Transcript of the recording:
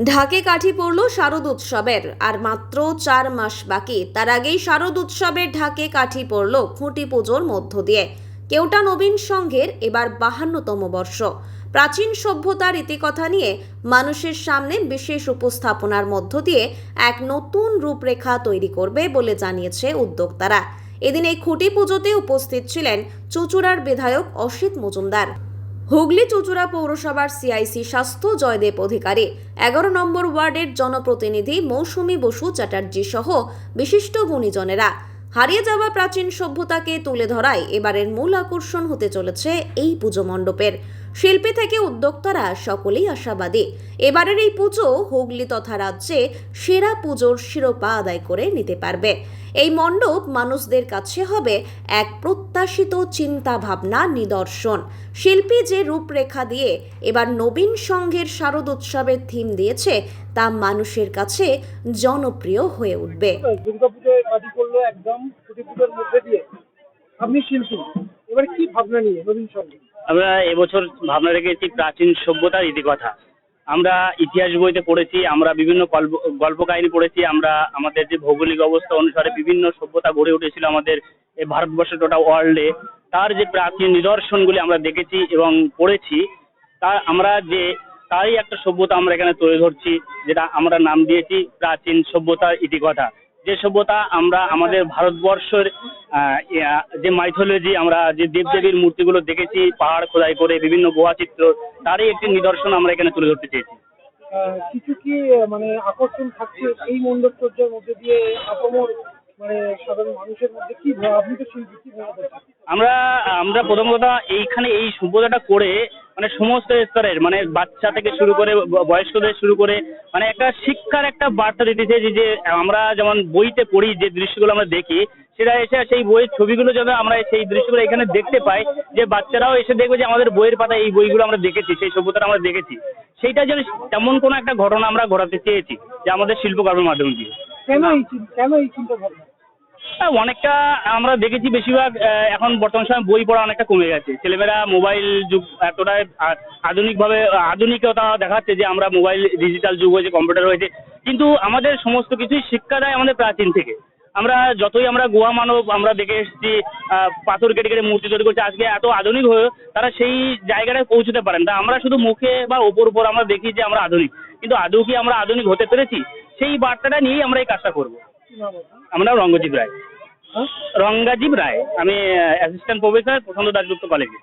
ঢাকে কাঠি পড়ল শারদ উৎসবের, আর মাত্র 4 মাস বাকি। তার আগেই শারদ উৎসবের ঢাকে কাঠি পড়ল খুঁটি পুজোর মধ্য দিয়ে। কেওটা নবীন সংঘের এবার 52তম বর্ষ। প্রাচীন সভ্যতার ইতিকথা নিয়ে মানুষের সামনে বিশেষ উপস্থাপনার মধ্য দিয়ে এক নতুন রূপরেখা তৈরি করবে বলে জানিয়েছে উদ্যোক্তারা। এদিন এই খুঁটি পুজোতে উপস্থিত ছিলেন চুঁচুড়ার বিধায়ক অসিত মজুমদার, হুগলি চুঁচুড়া পৌরসভার সিআইসি স্বাস্থ্য জয়দেব অধিকারী, 11 নম্বর ওয়ার্ডের জনপ্রতিনিধি মৌসুমী বসু চ্যাটার্জি সহ বিশিষ্ট গুণীজনেরা। হারিয়ে যাওয়া প্রাচীন সভ্যতাকে তুলে ধরায় এবারের মূল আকর্ষণ হতে চলেছে এই পুজো মণ্ডপের। শিল্পী থেকে উদ্যোক্তারা সকলেই আশাবাদী এবারের এই পুজো হুগলি তথা রাজ্যে সেরা পুজোর শিরোপা আদায় করে নিতে পারবে। এই মণ্ডপ মানুষদের কাছে হবে এক প্রত্যাশিত চিন্তা ভাবনা নিদর্শন। শিল্পী যে রূপরেখা দিয়ে এবার নবীন সংঘের শারদ উৎসবের থিম দিয়েছে তা মানুষের কাছে জনপ্রিয় হয়ে উঠবে। দুর্গাপুজোয় কাটি করলো একদম ছুটি পুজোর মধ্যে দিয়ে। আপনি শিল্পী, এবার কি ভাবনা নিয়ে নবীন সঙ্গে? আমরা এবছর ভাবনা রেখেছি প্রাচীন সভ্যতার ইতিকথা। আমরা ইতিহাস বইতে পড়েছি, আমরা বিভিন্ন গল্প কাহিনী পড়েছি, আমরা আমাদের যে ভৌগোলিক অবস্থা অনুসারে বিভিন্ন সভ্যতা গড়ে উঠেছিল আমাদের এই ভারতবর্ষে টোটা ওয়ার্ল্ডে, তার যে প্রাচীন নিদর্শনগুলি আমরা দেখেছি এবং পড়েছি, তারই একটা সভ্যতা আমরা এখানে তুলে ধরছি, যেটা আমরা নাম দিয়েছি প্রাচীন সভ্যতার ইতিকথা। যে সভ্যতা আমরা আমাদের ভারতবর্ষের যে মাইথোলজি, আমরা যে দেবদেবীর মূর্তিগুলো দেখেছি পাহাড় খোদাই করে বিভিন্ন গুহা চিত্র, তারই একটি নিদর্শন আমরা এখানে তুলে ধরতে চেয়েছি। কিছু কি মানে আকর্ষণ থাকছে এই মণ্ডপ সজ্জার মধ্যে দিয়ে আপামর মানে সাধারণ মানুষের মধ্যে কি আপনি তো শিল্পী, কি ভাবে? আমরা প্রথম কথা এইখানে এই সভ্যতাটা করে মানে সমস্ত স্তরের মানে বাচ্চা থেকে শুরু করে বয়স্কদের শুরু করে মানে একটা শিক্ষার একটা বার্তা দিতে চেয়েছি, যে আমরা যেমন বইতে পড়ি যে দৃশ্যগুলো আমরা দেখি, সেটা এসে সেই বইয়ের ছবিগুলো যেন আমরা সেই দৃশ্যগুলো এখানে দেখতে পাই, যে বাচ্চারাও এসে দেখবে যে আমাদের বইয়ের পাতায় এই বইগুলো আমরা দেখেছি, সেই সভ্যতাটা আমরা দেখেছি। সেইটা যেন তেমন কোনো একটা ঘটনা আমরা ঘটাতে চেয়েছি, যে আমাদের শিল্পকর্মের মাধ্যমে দিয়ে। কেন এই চিন্তা ভাবনা? অনেকটা আমরা দেখেছি বেশিরভাগ এখন বর্তমান সময় বই পড়া অনেকটা কমে গেছে। ছেলেমেয়েরা মোবাইল যুগ এতটাই আধুনিকতা দেখাচ্ছে, যে আমরা মোবাইল ডিজিটাল যুগ হয়েছে, কম্পিউটার হয়েছে, কিন্তু আমাদের সমস্ত কিছুই শিক্ষা দেয় আমাদের প্রাচীন থেকে। আমরা যতই আমরা গুহা মানব আমরা দেখে এসেছি, পাথর কেটে কেটে মূর্তি তৈরি করছে, আজকে এত আধুনিক হয়ে তারা সেই জায়গাটায় পৌঁছতে পারেন না। আমরা শুধু মুখে বা ওপর আমরা দেখি যে আমরা আধুনিক, কিন্তু আদৌ কি আমরা আধুনিক হতে পেরেছি? সেই বার্তাটা নিয়েই আমরা এই কাজটা করবো। আমরা রঙ্গজীব রায়, আমি অ্যাসিস্ট্যান্ট প্রফেসর প্রশান্ত দাশগুপ্ত কলেজে।